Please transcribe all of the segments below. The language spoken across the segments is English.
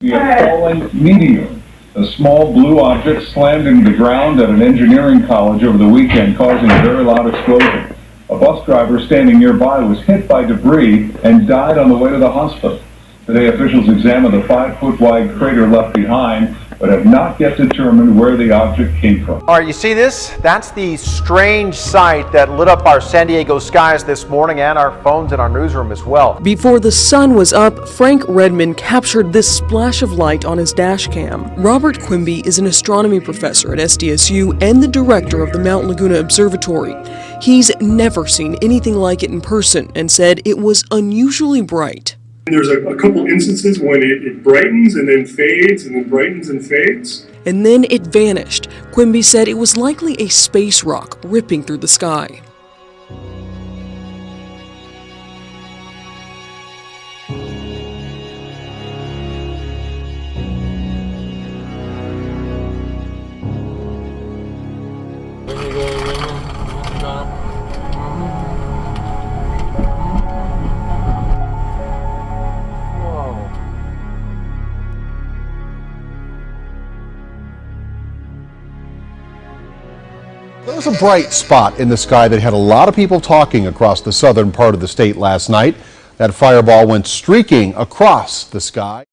be a falling meteor. A small blue object slammed into the ground at an engineering college over the weekend, causing a very loud explosion. A bus driver standing nearby was hit by debris and died on the way to the hospital. Today, officials examined the 5-foot-wide crater left behind, but have not yet determined where the object came from. All right, you see this? That's the strange sight that lit up our San Diego skies this morning and our phones in our newsroom as well. Before the sun was up, Frank Redmond captured this splash of light on his dash cam. Robert Quimby is an astronomy professor at SDSU and the director of the Mount Laguna Observatory. He's never seen anything like it in person and said it was unusually bright. There's a couple instances when it brightens and then fades and then brightens and fades. And then it vanished. Quimby said it was likely a space rock ripping through the sky. There was a bright spot in the sky that had a lot of people talking across the southern part of the state last night. That fireball went streaking across the sky.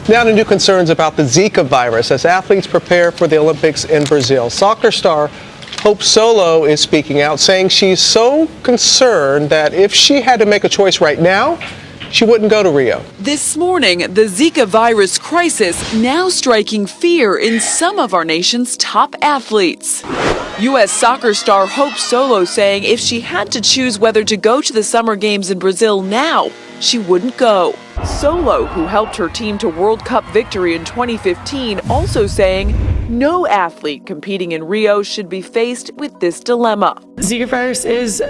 Now to new concerns about the Zika virus as athletes prepare for the Olympics in Brazil. Soccer star Hope Solo is speaking out, saying she's so concerned that if she had to make a choice right now, she wouldn't go to Rio. This morning, the Zika virus crisis now striking fear in some of our nation's top athletes. U.S. soccer star Hope Solo saying if she had to choose whether to go to the Summer Games in Brazil now, she wouldn't go. Solo, who helped her team to World Cup victory in 2015, also saying no athlete competing in Rio should be faced with this dilemma. Zika virus is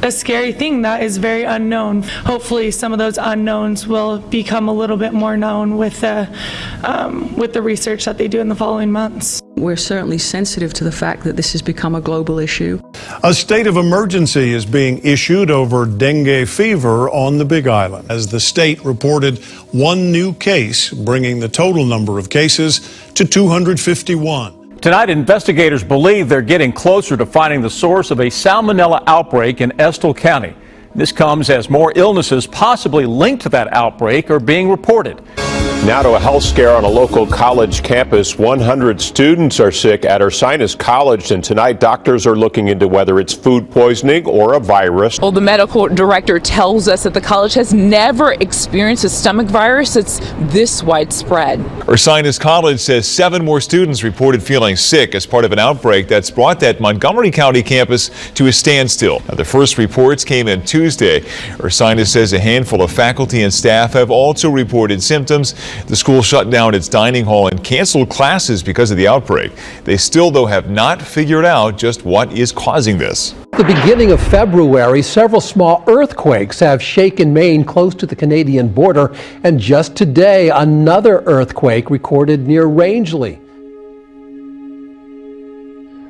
a scary thing that is very unknown. Hopefully some of those unknowns will become a little bit more known with the research that they do in the following months. We're certainly sensitive to the fact that this has become a global issue. A state of emergency is being issued over dengue fever on the Big Island, as the state reported one new case, bringing the total number of cases to 251. Tonight, investigators believe they're getting closer to finding the source of a salmonella outbreak in Estill County. This comes as more illnesses possibly linked to that outbreak are being reported. Now to a health scare on a local college campus. 100 students are sick at Ursinus College, and tonight doctors are looking into whether it's food poisoning or a virus. Well, the medical director tells us that the college has never experienced a stomach virus that's this widespread. Ursinus College says 7 more students reported feeling sick as part of an outbreak that's brought that Montgomery County campus to a standstill. Now, the first reports came in Tuesday. Ursinus says a handful of faculty and staff have also reported symptoms. The school shut down its dining hall and canceled classes because of the outbreak. They still, though, have not figured out just what is causing this. At the beginning of February, several small earthquakes have shaken Maine close to the Canadian border, and just today, another earthquake recorded near Rangeley.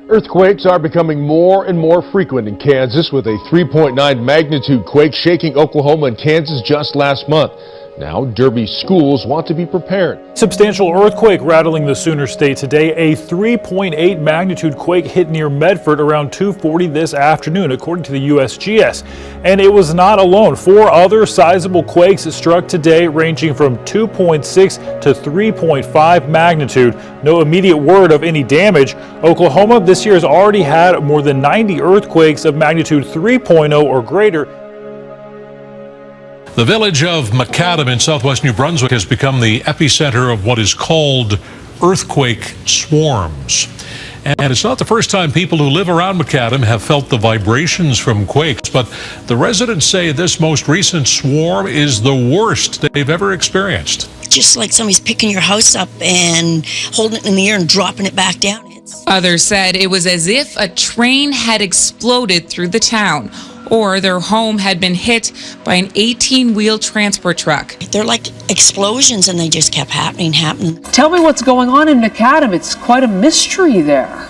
Earthquakes are becoming more and more frequent in Kansas, with a 3.9 magnitude quake shaking Oklahoma and Kansas just last month. Now, Derby schools want to be prepared. Substantial earthquake rattling the Sooner State today. A 3.8 magnitude quake hit near Medford around 2:40 this afternoon, according to the USGS. And it was not alone. 4 other sizable quakes struck today, ranging from 2.6 to 3.5 magnitude. No immediate word of any damage. Oklahoma this year has already had more than 90 earthquakes of magnitude 3.0 or greater. The village of Macadam in southwest New Brunswick has become the epicenter of what is called earthquake swarms. And it's not the first time people who live around Macadam have felt the vibrations from quakes, but the residents say this most recent swarm is the worst they've ever experienced. Just like somebody's picking your house up and holding it in the air and dropping it back down. Others said it was as if a train had exploded through the town, or their home had been hit by an 18-wheel transport truck. They're like explosions, and they just kept happening. Tell me what's going on in Macadam. It's quite a mystery there.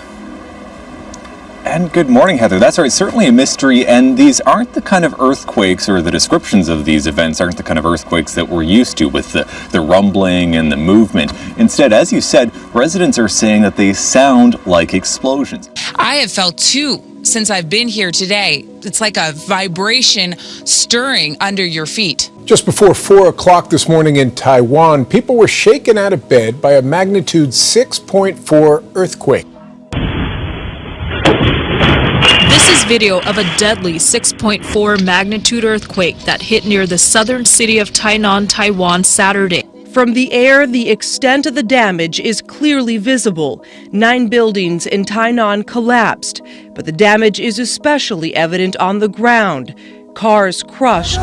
And good morning, Heather. That's right, certainly a mystery, and these aren't the kind of earthquakes, or the descriptions of these events aren't the kind of earthquakes that we're used to with the rumbling and the movement. Instead, as you said, residents are saying that they sound like explosions. I have felt two since I've been here today. It's like a vibration stirring under your feet. Just before 4 o'clock this morning in Taiwan, people were shaken out of bed by a magnitude 6.4 earthquake. This is video of a deadly 6.4 magnitude earthquake that hit near the southern city of Tainan, Taiwan, Saturday. From the air, the extent of the damage is clearly visible. 9 buildings in Tainan collapsed, but the damage is especially evident on the ground. Cars crushed.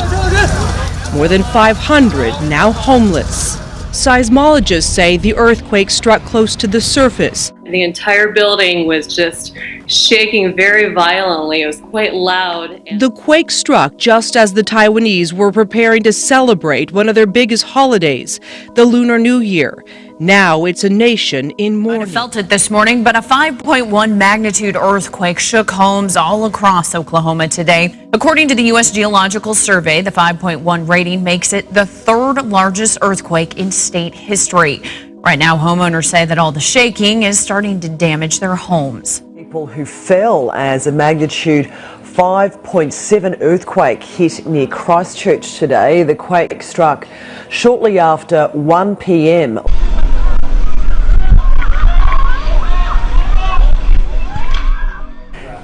More than 500 now homeless. Seismologists say the earthquake struck close to the surface. The entire building was just shaking very violently. It was quite loud. The quake struck just as the Taiwanese were preparing to celebrate one of their biggest holidays, the Lunar New Year. Now it's a nation in mourning. I felt it this morning, but a 5.1 magnitude earthquake shook homes all across Oklahoma today. According to the U.S. Geological Survey, the 5.1 rating makes it the third largest earthquake in state history. Right now, homeowners say that all the shaking is starting to damage their homes. People who fell as a magnitude 5.7 earthquake hit near Christchurch today. The quake struck shortly after 1 p.m.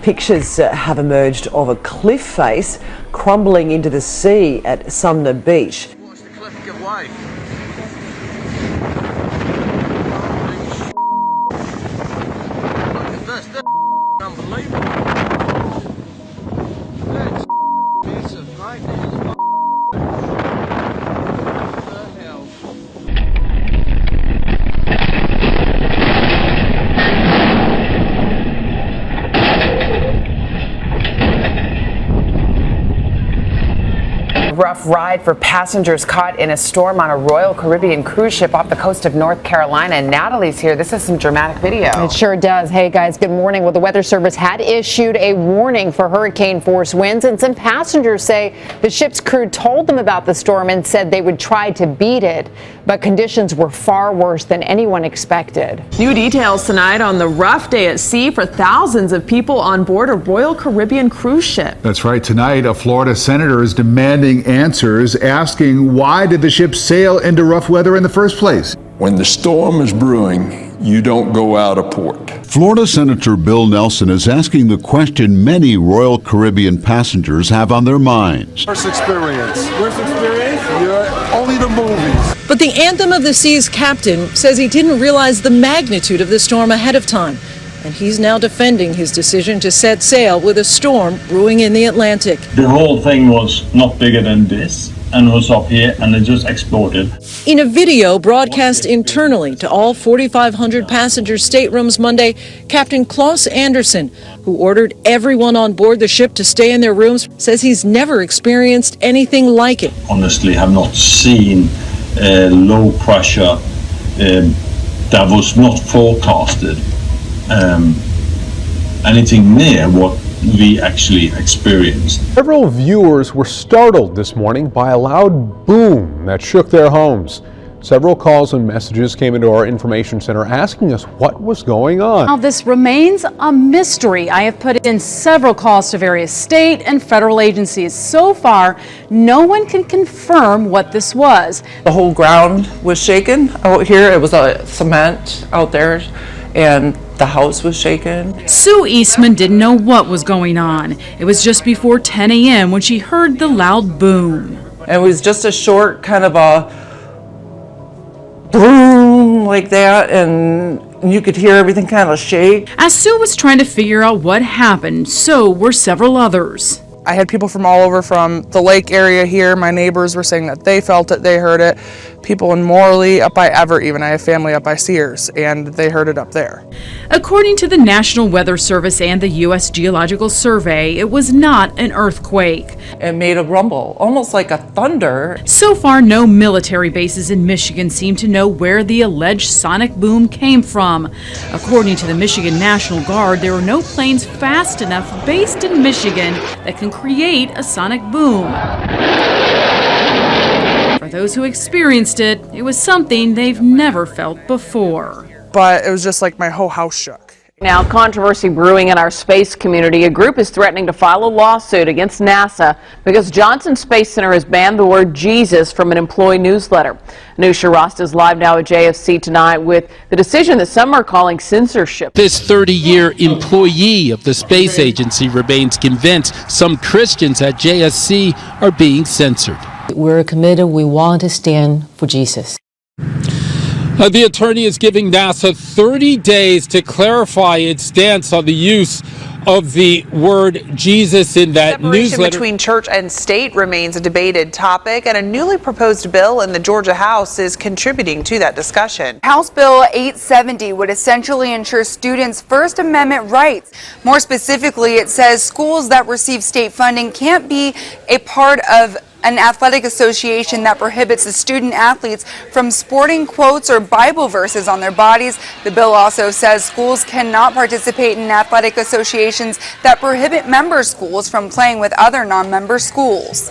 Pictures have emerged of a cliff face crumbling into the sea at Sumner Beach. Rough ride for passengers caught in a storm on a Royal Caribbean cruise ship off the coast of North Carolina. And Natalie's here. This is some dramatic video. It sure does. Hey guys, good morning. Well, the Weather Service had issued a warning for hurricane force winds, and some passengers say the ship's crew told them about the storm and said they would try to beat it, but conditions were far worse than anyone expected. New details tonight on the rough day at sea for thousands of people on board a Royal Caribbean cruise ship. That's right. Tonight, a Florida senator is demanding answers, asking why did the ship sail into rough weather in the first place? When the storm is brewing, you don't go out of port. Florida Senator Bill Nelson is asking the question many Royal Caribbean passengers have on their minds. Worst experience? Yeah, only the movies. But the Anthem of the Seas captain says he didn't realize the magnitude of the storm ahead of time. And he's now defending his decision to set sail with a storm brewing in the Atlantic. The whole thing was not bigger than this and was up here and it just exploded. In a video broadcast internally to all 4,500 passenger staterooms Monday, Captain Klaus Anderson, who ordered everyone on board the ship to stay in their rooms, says he's never experienced anything like it. Honestly, have not seen low pressure that was not forecasted. Anything near what we actually experienced. Several viewers were startled this morning by a loud boom that shook their homes. Several calls and messages came into our information center asking us what was going on. Now, this remains a mystery. I have put in several calls to various state and federal agencies. So far, no one can confirm what this was. The whole ground was shaken out here. It was a cement out there, and the house was shaken. Sue Eastman didn't know what was going on. It was just before 10 a.m. when she heard the loud boom. It was just a short kind of a boom like that, and you could hear everything kind of shake. As Sue was trying to figure out what happened, so were several others. I had people from all over, from the lake area here. My neighbors were saying that they felt it, they heard it. people in Morley, up by Everett even. I have family up by Sears, and they heard it up there. According to the National Weather Service and the U.S. Geological Survey, it was not an earthquake. It made a rumble, almost like a thunder. So far, no military bases in Michigan seem to know where the alleged sonic boom came from. According to the Michigan National Guard, there are no planes fast enough based in Michigan that can create a sonic boom. For those who experienced it, it was something they've never felt before. But it was just like my whole house shook. Now, controversy brewing in our space community. A group is threatening to file a lawsuit against NASA because Johnson Space Center has banned the word Jesus from an employee newsletter. Anusha Rost is live now at JFC tonight with the decision that some are calling censorship. This 30-year employee of the space agency remains convinced some Christians at JSC are being censored. We're committed. We want to stand for Jesus. The attorney is giving NASA 30 days to clarify its stance on the use of the word Jesus in that newsletter. Separation between church and state remains a debated topic, and a newly proposed bill in the Georgia House is contributing to that discussion. House Bill 870 would essentially ensure students' First Amendment rights. More specifically, it says schools that receive state funding can't be a part of an athletic association that prohibits the student athletes from sporting quotes or Bible verses on their bodies. The bill also says schools cannot participate in athletic associations that prohibit member schools from playing with other non-member schools.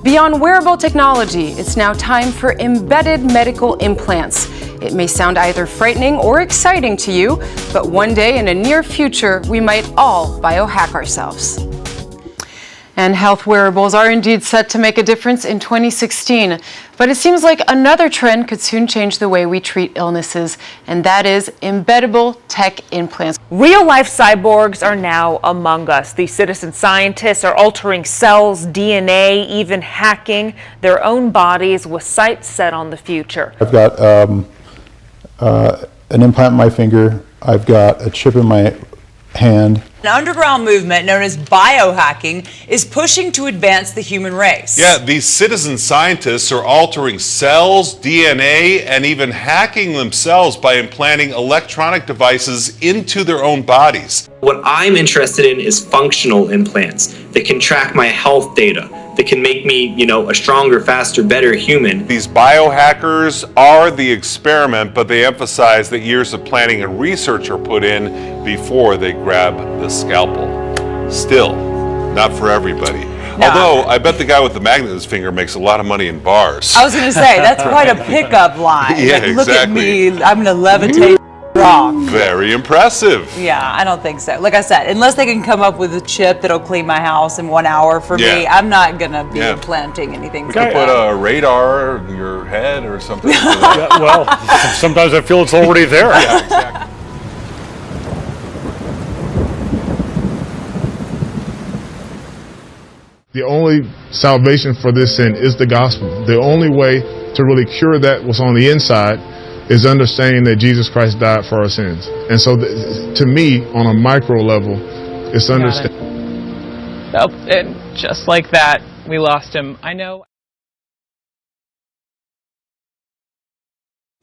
Beyond wearable technology, it's now time for embedded medical implants. It may sound either frightening or exciting to you, but one day in a near future, we might all biohack ourselves. And health wearables are indeed set to make a difference in 2016. But it seems like another trend could soon change the way we treat illnesses, and that is embeddable tech implants. Real-life cyborgs are now among us. These citizen scientists are altering cells, DNA, even hacking their own bodies with sights set on the future. I've got an implant in my finger. I've got a chip in my hand. An underground movement known as biohacking is pushing to advance the human race. Yeah, these citizen scientists are altering cells, DNA, and even hacking themselves by implanting electronic devices into their own bodies. What I'm interested in is functional implants that can track my health data, that can make me, a stronger, faster, better human. These biohackers are the experiment, but they emphasize that years of planning and research are put in before they grab the scalpel. Still, not for everybody. No. Although, I bet the guy with the magnet in his finger makes a lot of money in bars. I was going to say, that's quite a pickup line. Yeah, like, look exactly. at me, I'm going to levitate rock. Very impressive. Yeah, I don't think so. Like I said, unless they can come up with a chip that'll clean my house in 1 hour for me, I'm not going to be implanting anything. We could put a radar in your head or something. Yeah, well, sometimes I feel it's already there. Yeah, exactly. The only salvation for this sin is the gospel. The only way to really cure that what's on the inside is understanding that Jesus Christ died for our sins. And so to me, on a micro level, it's understanding. Nope, and just like that, we lost him. I know.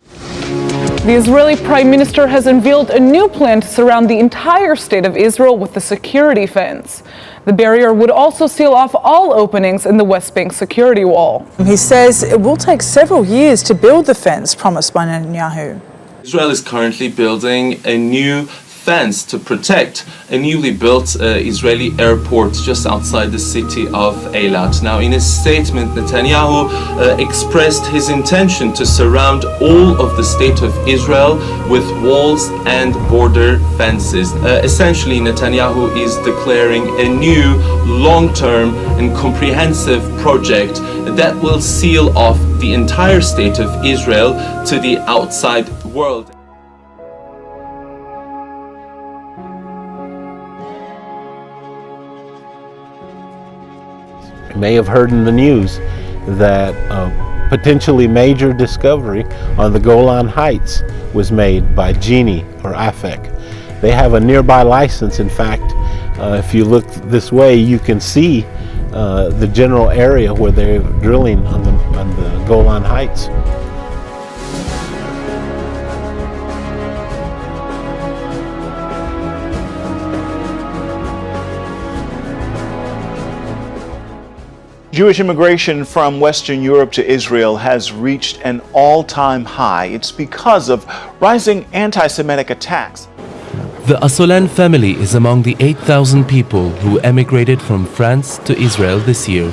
The Israeli Prime Minister has unveiled a new plan to surround the entire state of Israel with a security fence. The barrier would also seal off all openings in the West Bank security wall. He says it will take several years to build the fence promised by Netanyahu. Israel is currently building a new fence to protect a newly built Israeli airport just outside the city of Eilat. Now, in his statement, Netanyahu expressed his intention to surround all of the state of Israel with walls and border fences. Essentially, Netanyahu is declaring a new long-term and comprehensive project that will seal off the entire state of Israel to the outside world. You may have heard in the news that a potentially major discovery on the Golan Heights was made by Genie or AFEC. They have a nearby license. In fact, if you look this way, you can see the general area where they're drilling on the Golan Heights. Jewish immigration from Western Europe to Israel has reached an all-time high. It's because of rising anti-Semitic attacks. The Assolan family is among the 8,000 people who emigrated from France to Israel this year.